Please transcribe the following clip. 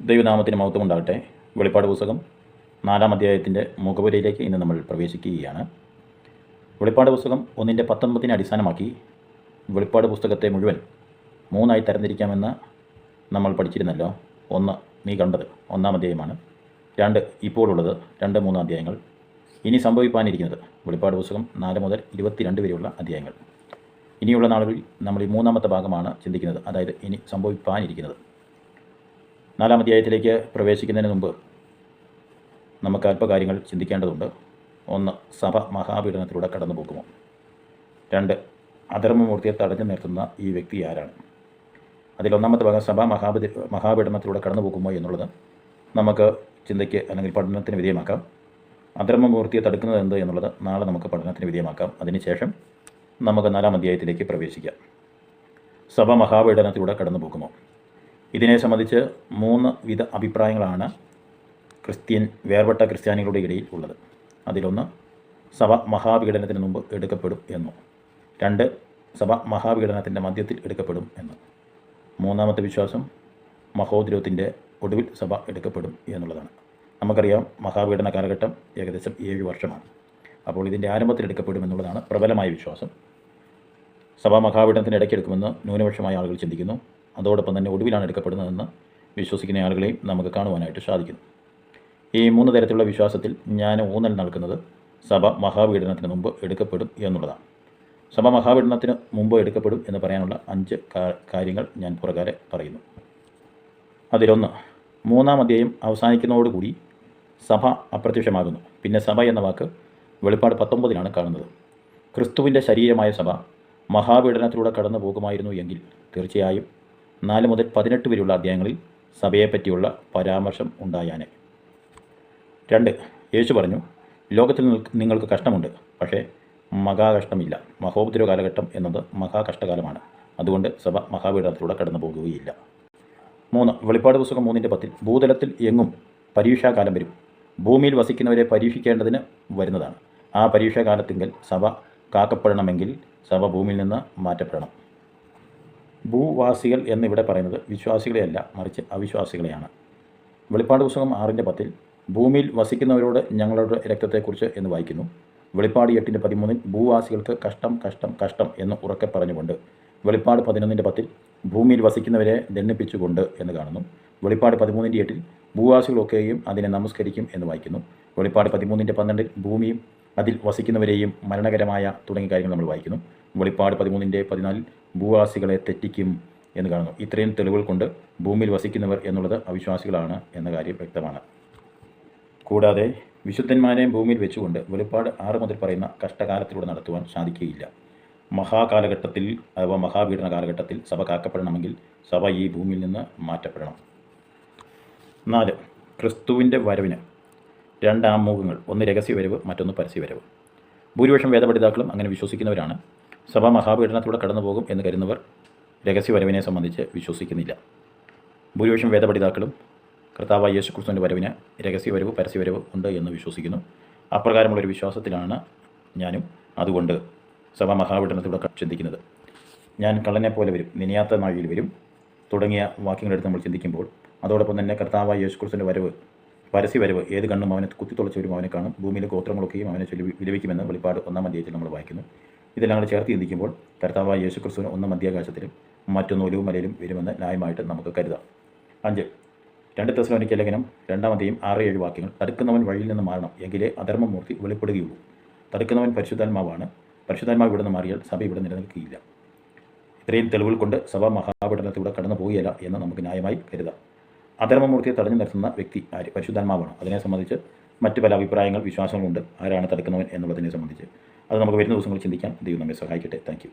ദൈവനാമത്തിന് മഹത്വം ഉണ്ടാകട്ടെ. വെളിപ്പാട് പുസ്തകം 4-ാം അധ്യായത്തിൻ്റെ മുഖവുരയിലേക്ക് ഇന്ന് നമ്മൾ പ്രവേശിക്കുകയാണ്. വെളിപ്പാട് പുസ്തകം 1:19 അടിസ്ഥാനമാക്കി വെളിപ്പാട് പുസ്തകത്തെ മുഴുവൻ 3ആയി തരംതിരിക്കാമെന്ന് നമ്മൾ പഠിച്ചിരുന്നല്ലോ. 1 നീ കണ്ടത് 1-ാം അധ്യായമാണ്. 2 ഇപ്പോഴുള്ളത് 2-3 അധ്യായങ്ങൾ. ഇനി സംഭവിക്കാനിരിക്കുന്നത് വെളിപ്പാട് പുസ്തകം 4 മുതൽ 22 വരെയുള്ള അധ്യായങ്ങൾ. ഇനിയുള്ള നാളുകളിൽ നമ്മൾ ഈ 3-ാമത്തെ ഭാഗമാണ് ചിന്തിക്കുന്നത്, അതായത് ഇനി സംഭവിക്കാനിരിക്കുന്നത്. 4-ാം അധ്യായത്തിലേക്ക് പ്രവേശിക്കുന്നതിന് മുമ്പ് നമുക്ക് അല്പകാര്യങ്ങൾ ചിന്തിക്കേണ്ടതുണ്ട്. 1 സഭ മഹാപീഡനത്തിലൂടെ കടന്നു പോകുമോ? 2 അധർമ്മമൂർത്തിയെ തടഞ്ഞു നിർത്തുന്ന ഈ വ്യക്തി ആരാണ്? അതിൽ 1-ാമത്തെ ഭാഗം സഭ മഹാപീഡനത്തിലൂടെ കടന്നു പോകുമോ എന്നുള്ളത് നമുക്ക് ചിന്തയ്ക്ക് അല്ലെങ്കിൽ പഠനത്തിന് വിധേയമാക്കാം. അധർമ്മമൂർത്തിയെ തടുക്കുന്നത് എന്ത് എന്നുള്ളത് നാളെ നമുക്ക് പഠനത്തിന് വിധേയമാക്കാം. അതിനുശേഷം നമുക്ക് 4-ാം അധ്യായത്തിലേക്ക് പ്രവേശിക്കാം. സഭ മഹാപീഡനത്തിലൂടെ കടന്നു പോകുമോ? ഇതിനെ സംബന്ധിച്ച് 3 വിധ അഭിപ്രായങ്ങളാണ് വേർപെട്ട ക്രിസ്ത്യാനികളുടെ ഇടയിൽ ഉള്ളത്. അതിലൊന്ന് സഭ മഹാപീഡനത്തിന് മുമ്പ് എടുക്കപ്പെടും എന്നും, 2 സഭ മഹാപീഡനത്തിൻ്റെ മധ്യത്തിൽ എടുക്കപ്പെടും എന്നും, 3-ാമത്തെ വിശ്വാസം മഹോദ്രവത്തിൻ്റെ ഒടുവിൽ സഭ എടുക്കപ്പെടും എന്നുള്ളതാണ്. നമുക്കറിയാം മഹാപീഡന കാലഘട്ടം ഏകദേശം 7 വർഷമാണ്. അപ്പോൾ ഇതിൻ്റെ ആരംഭത്തിൽ എടുക്കപ്പെടും എന്നുള്ളതാണ് പ്രബലമായ വിശ്വാസം. സഭ മഹാപീഡനത്തിന് ഇടയ്ക്കെടുക്കുമെന്ന് ന്യൂനപക്ഷമായ ആളുകൾ ചിന്തിക്കുന്നു. അതോടൊപ്പം തന്നെ ഒടുവിലാണ് എടുക്കപ്പെടുന്നതെന്ന് വിശ്വസിക്കുന്ന ആളുകളെയും നമുക്ക് കാണുവാനായിട്ട് സാധിക്കുന്നു. ഈ 3 തരത്തിലുള്ള വിശ്വാസത്തിൽ ഞാൻ ഊന്നൽ നൽകുന്നത് സഭ മഹാപീഡനത്തിന് മുമ്പ് എടുക്കപ്പെടും എന്നുള്ളതാണ്. സഭ മഹാപീഡനത്തിന് മുമ്പ് എടുക്കപ്പെടും എന്ന് പറയാനുള്ള 5 കാര്യങ്ങൾ ഞാൻ പുറകാരെ പറയുന്നു. അതിലൊന്ന്, 3-ാം അധ്യായം അവസാനിക്കുന്നതോടുകൂടി സഭ അപ്രത്യക്ഷമാകുന്നു. പിന്നെ സഭ എന്ന വാക്ക് വെളിപ്പാട് 19-ലാണ് കാണുന്നത്. ക്രിസ്തുവിൻ്റെ ശരീരമായ സഭ മഹാപീഡനത്തിലൂടെ കടന്നു പോകുമായിരുന്നു എങ്കിൽ തീർച്ചയായും 4 മുതൽ 18 വരെയുള്ള അധ്യായങ്ങളിൽ സഭയെപ്പറ്റിയുള്ള പരാമർശം ഉണ്ടായാനെ. 2 യേശു പറഞ്ഞു, ലോകത്തിൽ നിങ്ങൾക്ക് കഷ്ടമുണ്ട്, പക്ഷേ മഹാകഷ്ടമില്ല. മഹോപദ്രവ കാലഘട്ടം എന്നത് മഹാകഷ്ടകാലമാണ്. അതുകൊണ്ട് സഭ മഹാപീഡനത്തിലൂടെ കടന്നു പോകുകയില്ല. 3 വെളിപ്പാട് പുസ്തകം 3:10 ഭൂതലത്തിൽ എങ്ങും പരീക്ഷാകാലം വരും. ഭൂമിയിൽ വസിക്കുന്നവരെ പരീക്ഷിക്കേണ്ടതിന് വരുന്നതാണ്. ആ പരീക്ഷാകാലത്തിങ്കൽ സഭ കാക്കപ്പെടണമെങ്കിൽ സഭ ഭൂമിയിൽ നിന്ന് മാറ്റപ്പെടണം. ഭൂവാസികൾ എന്നിവിടെ പറയുന്നത് വിശ്വാസികളെയല്ല, മറിച്ച് അവിശ്വാസികളെയാണ്. വെളിപ്പാട് പുസ്തകം 6:10 ഭൂമിയിൽ വസിക്കുന്നവരോട് ഞങ്ങളുടെ രക്തത്തെക്കുറിച്ച് എന്ന് വായിക്കുന്നു. വെളിപ്പാട് 8:13 ഭൂവാസികൾക്ക് കഷ്ടം കഷ്ടം കഷ്ടം എന്ന് ഉറക്കെ പറഞ്ഞുകൊണ്ട്. വെളിപ്പാട് 11:10 ഭൂമിയിൽ വസിക്കുന്നവരെ ദണ്ഡിപ്പിച്ചുകൊണ്ട് എന്ന് കാണുന്നു. വെളിപ്പാട് 13:8 ഭൂവാസികളൊക്കെയും അതിനെ നമസ്കരിക്കും എന്ന് വായിക്കുന്നു. വെളിപ്പാട് 13:12 ഭൂമിയും അതിൽ വസിക്കുന്നവരെയും മരണകരമായ തുടങ്ങിയ കാര്യങ്ങൾ നമ്മൾ വായിക്കുന്നു. വെളിപ്പാട് 13:14 ഭൂവാസികളെ തെറ്റിക്കും എന്ന് കാണുന്നു. ഇത്രയും തെളിവുകൾ കൊണ്ട് ഭൂമിയിൽ വസിക്കുന്നവർ എന്നുള്ളത് അവിശ്വാസികളാണ് എന്ന കാര്യം വ്യക്തമാണ്. കൂടാതെ വിശുദ്ധന്മാരെ ഭൂമിയിൽ വെച്ചുകൊണ്ട് വെളിപ്പാട് 6 മുതൽ പറയുന്ന കഷ്ടകാലത്തിലൂടെ നടത്തുവാൻ സാധിക്കുകയില്ല. മഹാകാലഘട്ടത്തിൽ അഥവാ മഹാപീഡന കാലഘട്ടത്തിൽ സഭ കാക്കപ്പെടണമെങ്കിൽ സഭ ഈ ഭൂമിയിൽ നിന്ന് മാറ്റപ്പെടണം. 4 ക്രിസ്തുവിൻ്റെ വരവിന് 2 ആമുഖങ്ങൾ, ഒന്ന് രഹസ്യവരവ്, മറ്റൊന്ന് പരസ്യവരവ്. ഭൂരിപക്ഷം വേദപഠിതാക്കളും അങ്ങനെ വിശ്വസിക്കുന്നവരാണ്. സഭ മഹാപീഡനത്തിലൂടെ കടന്നു പോകും എന്ന് കരുതുന്നവർ രഹസ്യവരവിനെ സംബന്ധിച്ച് വിശ്വസിക്കുന്നില്ല. ഭൂരിപക്ഷം വേദപഠിതാക്കളും കർത്താവായ യേശുക്രിസ്തുവിൻ്റെ വരവിന് രഹസ്യവരവ് പരസ്യവരവ് ഉണ്ട് എന്ന് വിശ്വസിക്കുന്നു. അപ്രകാരമുള്ളൊരു വിശ്വാസത്തിലാണ് ഞാനും. അതുകൊണ്ട് സഭ മഹാപീഡനത്തിലൂടെ ചിന്തിക്കുന്നത്. ഞാൻ കള്ളനെ പോലെ വരും, നിനയാത്ത നാഴിയിൽ വരും തുടങ്ങിയ വാക്യങ്ങളെടുത്ത് നമ്മൾ ചിന്തിക്കുമ്പോൾ അതോടൊപ്പം തന്നെ കർത്താവായ യേശുക്രിസ്തുവിൻ്റെ വരവ് പരസ്യവരവ്, ഏത് കണ്ണും അവനെ കുത്തിത്തുളച്ചവരും അവനെ കാണും, ഭൂമിയിലെ ഗോത്രങ്ങളൊക്കെയും അവനെ ചൊല്ലി വിലപിക്കുമെന്ന് വെളിപ്പാട് 1-ാം അധ്യായത്തിൽ നമ്മൾ വായിക്കുന്നു. ഇതെല്ലാം കൂടെ ചേർത്ത് ചിന്തിക്കുമ്പോൾ കർത്താവായ യേശുക്രിസ്തുവിന് ഒന്ന് മധ്യാകാശത്തിലും മറ്റൊന്ന് ഒലിവുമലയിലും വരുമെന്ന് ന്യായമായിട്ട് നമുക്ക് കരുതാം. 5 2 തെസ്സലോനിക്ക ലേഖനം 2-ാം അധ്യായം 6-7 വാക്യങ്ങൾ. തടുക്കുന്നവൻ വഴിയിൽ നിന്ന് മാറണം, എങ്കിലേ അധർമ്മമൂർത്തി വെളിപ്പെടുകയുള്ളൂ. തടുക്കുന്നവൻ പരിശുദ്ധാത്മാവാണ്. പരിശുദ്ധാത്മാവ് ഇവിടെ നിന്ന് മാറിയാൽ സഭ ഇവിടെ നിലനിൽക്കുകയില്ല. ഇത്രയും തെളിവുകൾ കൊണ്ട് സഭ മഹാപീഡനത്തിലൂടെ കടന്നു പോവുകയില്ല എന്ന് നമുക്ക് ന്യായമായി കരുതാം. അധർമ്മമൂർത്തിയെ തടഞ്ഞു നിർത്തുന്ന വ്യക്തി ആര്? പരിശുദ്ധാത്മാവാണ്. അതിനെ സംബന്ധിച്ച് മറ്റ് പല അഭിപ്രായങ്ങൾ വിശ്വാസങ്ങളുണ്ട്. ആരാണ് തടുക്കുന്നവൻ എന്നുള്ളതിനെ സംബന്ധിച്ച്. അത് നമുക്ക് വരുന്ന ദിവസങ്ങളിൽ ചിന്തിക്കാം. ദൈവം നമ്മെ സഹായിക്കട്ടെ. Thank you.